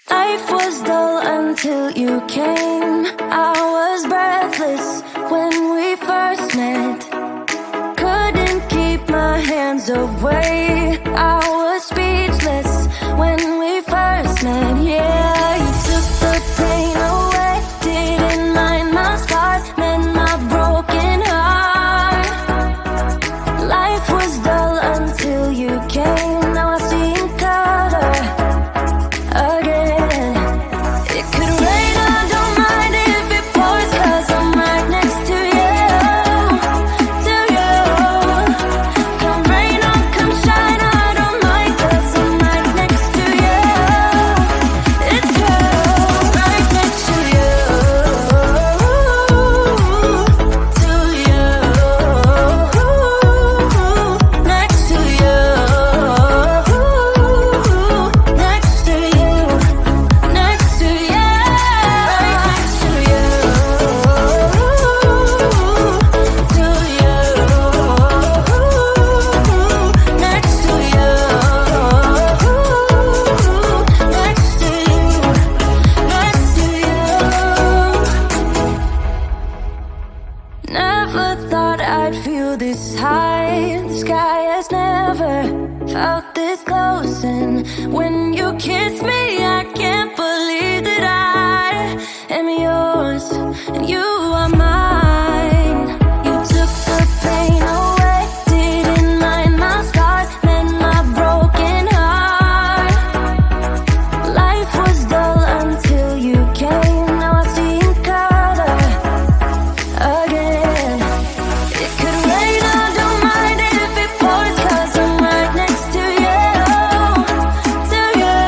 Life was dull until you came. I was breathless when we first met. Couldn't keep my hands away. I was speechless when we first met. Yeah, you took the pain away. Didn't mind my scars, mend my broken heart. Life was dull until you came. Now I see in color again. It could rain, I don't mind if it pours, 'cause I'm right next to you, to you. Come rain or come shine, I don't mind, 'cause I'm right next to you. It's you, right next to you, to you, next to you, next to you, next to you, right next to you, to you, next to you, next to you, next to you. Never thought I'd feel this high. The sky has never felt this close, and when you kiss me, I can't believe that I am yours and you are mine. You took the pain away, didn't mind my scars, mend my broken heart. Life was dull until you came. Now I see in color again. It could rain, I don't mind if it pours, 'cause I'm right next to you, to you.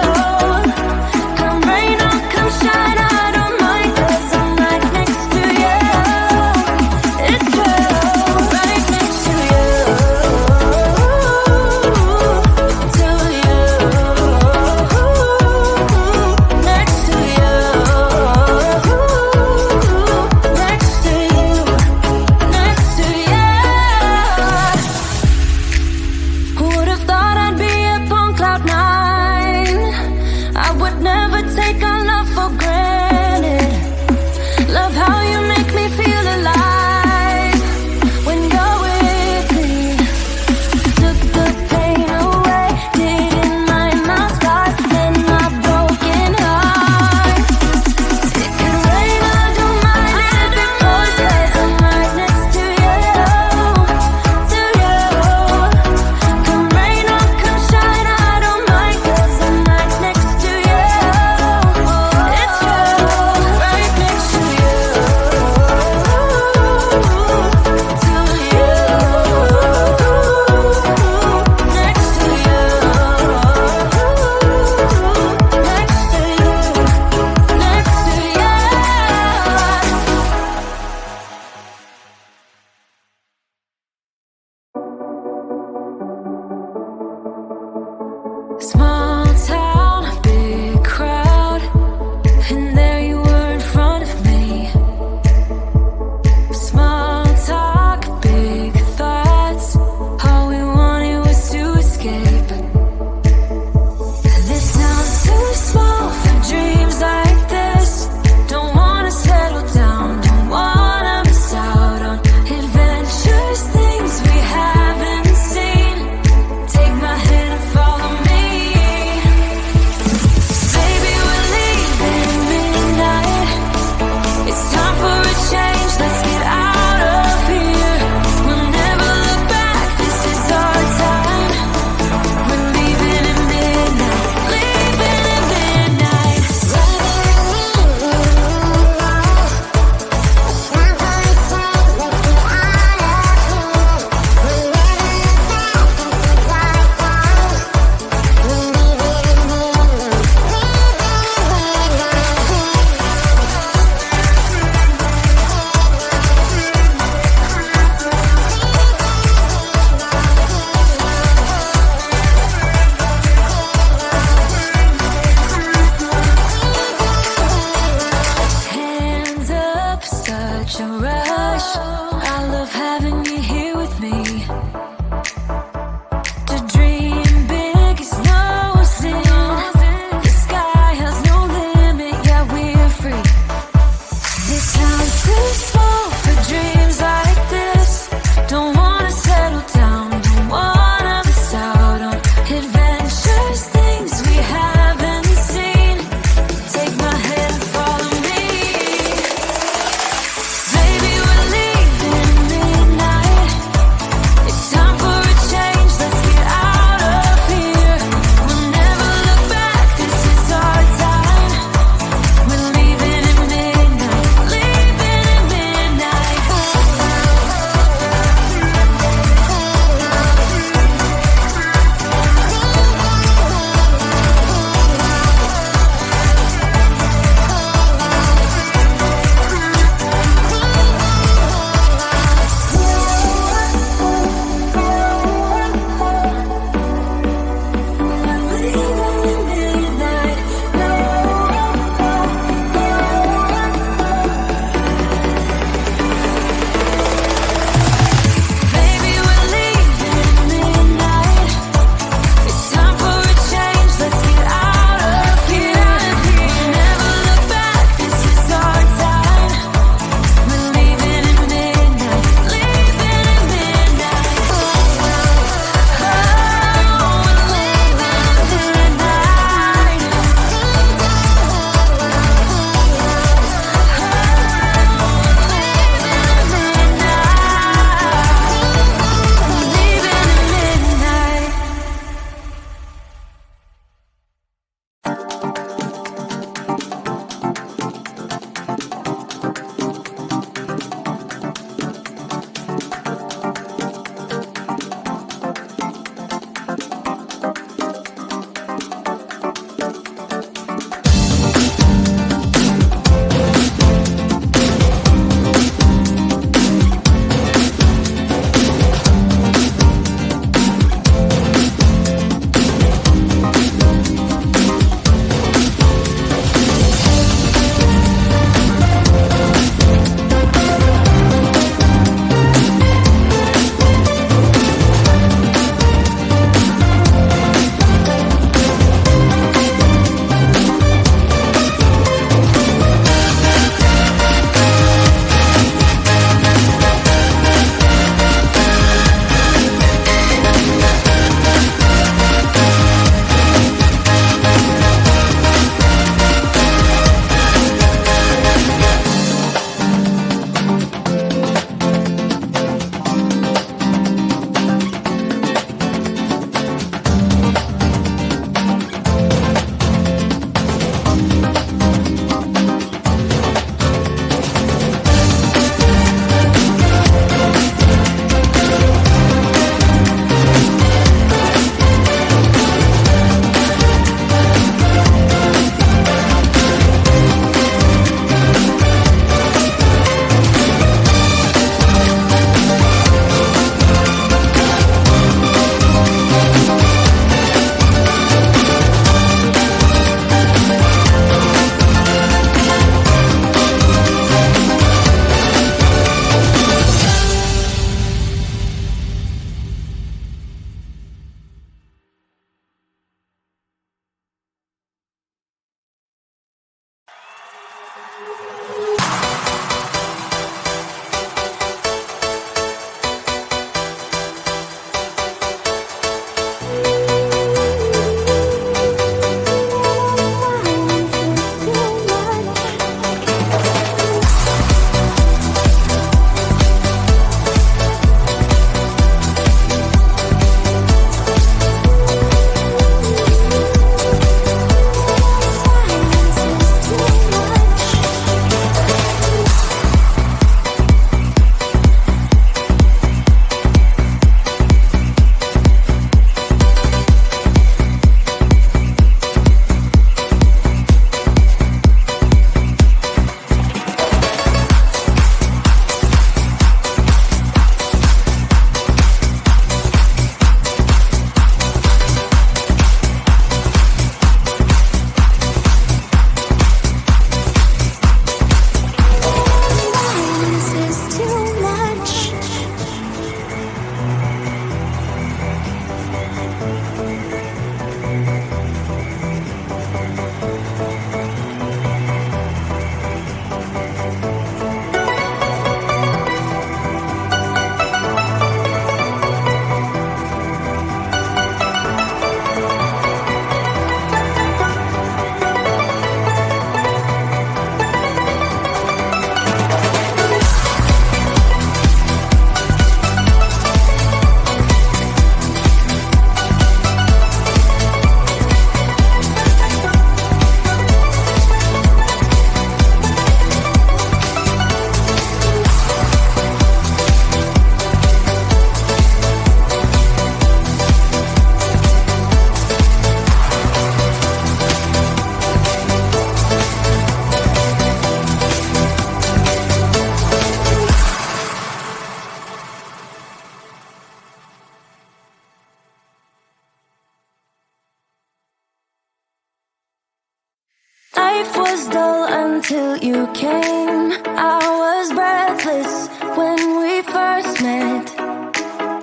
Life was dull until you came. I was breathless when we first met.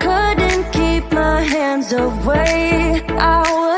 Couldn't keep my hands away. I was